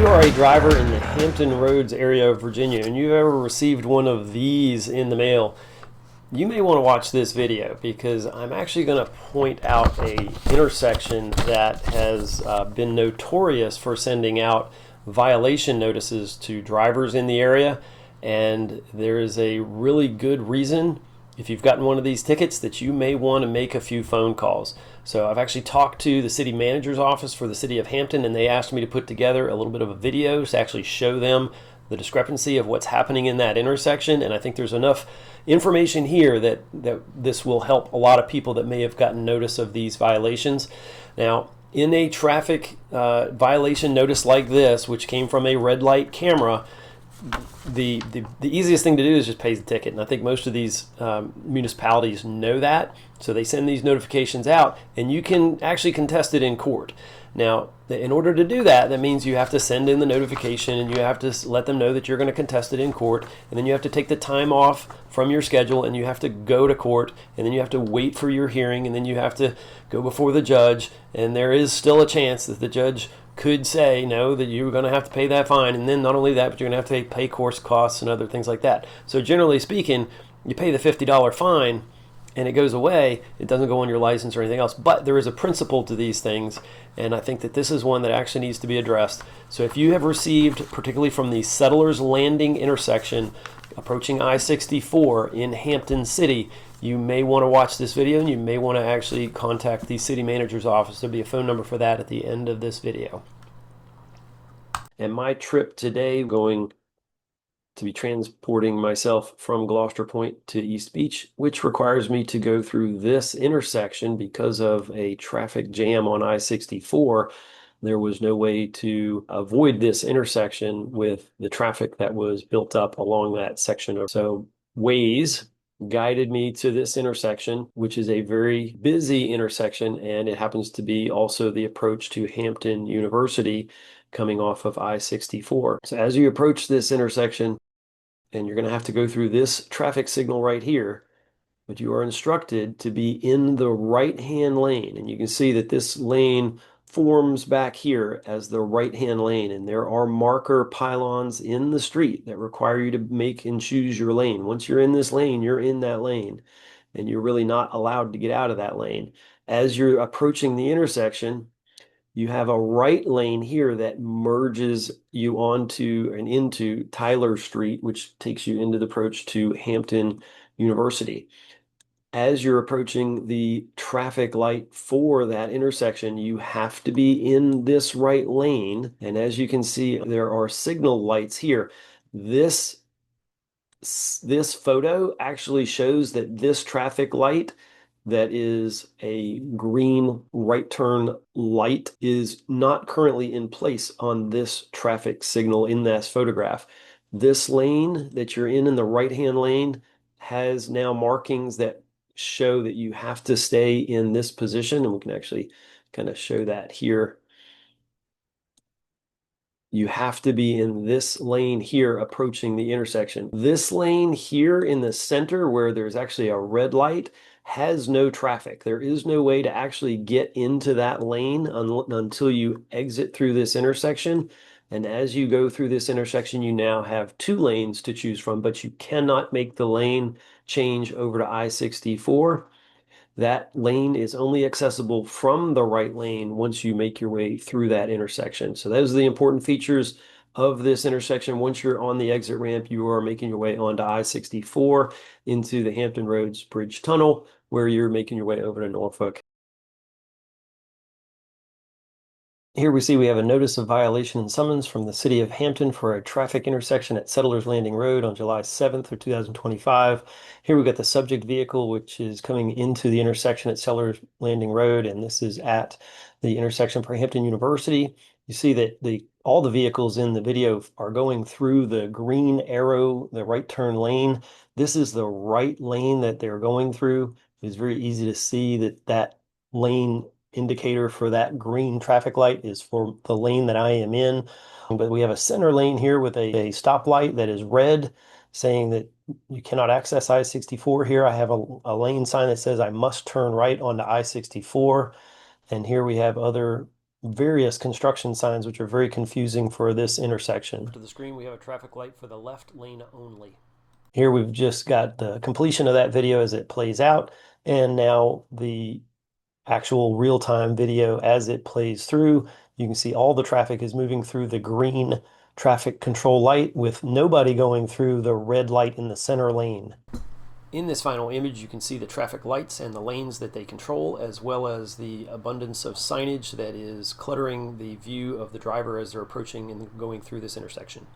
are a driver in the Hampton Roads area of Virginia and you've ever received one of these in the mail, you may want to watch this video because I'm actually going to point out a intersection that has been notorious for sending out violation notices to drivers in the area. And there is a really good reason, if you've gotten one of these tickets, that you may want to make a few phone calls. So I've actually talked to the city manager's office for the city of Hampton, and they asked me to put together a little bit of a video to actually show them the discrepancy of what's happening in that intersection. And I think there's enough information here that this will help a lot of people that may have gotten notice of these violations. Now, in a traffic violation notice like this, which came from a red light camera, the easiest thing to do is just pay the ticket. And I think most of these municipalities know that. So they send these notifications out, and you can actually contest it in court. Now, in order to do that, that means you have to send in the notification and you have to let them know that you're going to contest it in court. And then you have to take the time off from your schedule and you have to go to court. And then you have to wait for your hearing. And then you have to go before the judge. And there is still a chance that the judge could say no, that you're going to have to pay that fine. And then not only that, but you're going to have to pay course costs and other things like that. So generally speaking, you pay the $50 fine and it goes away. It doesn't go on your license or anything else. But there is a principle to these things, and I think that this is one that actually needs to be addressed. So if you have received, particularly from the Settlers Landing intersection approaching I-64 in Hampton City, you may want to watch this video and you may want to actually contact the city manager's office. There'll be a phone number for that at the end of this video. And my trip today, going to be transporting myself from Gloucester Point to East Beach, which requires me to go through this intersection because of a traffic jam on I-64. There was no way to avoid this intersection with the traffic that was built up along that section. So Waze guided me to this intersection, which is a very busy intersection, and it happens to be also the approach to Hampton University coming off of I-64. So as you approach this intersection, and you're going to have to go through this traffic signal right here, but you are instructed to be in the right-hand lane. And you can see that this lane forms back here as the right-hand lane. And there are marker pylons in the street that require you to make and choose your lane. Once you're in this lane, you're in that lane. And you're really not allowed to get out of that lane. As you're approaching the intersection, you have a right lane here that merges you onto and into Tyler Street, which takes you into the approach to Hampton University. As you're approaching the traffic light for that intersection, you have to be in this right lane. And as you can see, there are signal lights here. This photo actually shows that this traffic light, that is a green right turn light, is not currently in place on this traffic signal in this photograph. This lane that you're in the right-hand lane, has now markings that show that you have to stay in this position, and we can actually kind of show that here. You have to be in this lane here approaching the intersection. This lane here in the center where there's actually a red light has no traffic. There is no way to actually get into that lane until you exit through this intersection. And as you go through this intersection, you now have two lanes to choose from, but you cannot make the lane change over to I-64. That lane is only accessible from the right lane once you make your way through that intersection. So those are the important features of this intersection. Once you're on the exit ramp, you are making your way onto I-64 into the Hampton Roads Bridge Tunnel, where you're making your way over to Norfolk. Here we see we have a notice of violation and summons from the city of Hampton for a traffic intersection at Settlers Landing Road on July 7th of 2025. Here we've got the subject vehicle, which is coming into the intersection at Settlers Landing Road, and this is at the intersection for Hampton University. You see that all the vehicles in the video are going through the green arrow, the right turn lane. This is the right lane that they're going through. It's very easy to see that that lane indicator for that green traffic light is for the lane that I am in. But we have a center lane here with a stoplight that is red, saying that you cannot access I-64 here. I have a lane sign that says I must turn right onto I-64. And here we have other various construction signs which are very confusing for this intersection. To the screen, we have a traffic light for the left lane only. Here we've just got the completion of that video as it plays out, and now the actual real-time video as it plays through. You can see all the traffic is moving through the green traffic control light with nobody going through the red light in the center lane. In this final image, you can see the traffic lights and the lanes that they control, as well as the abundance of signage that is cluttering the view of the driver as they're approaching and going through this intersection.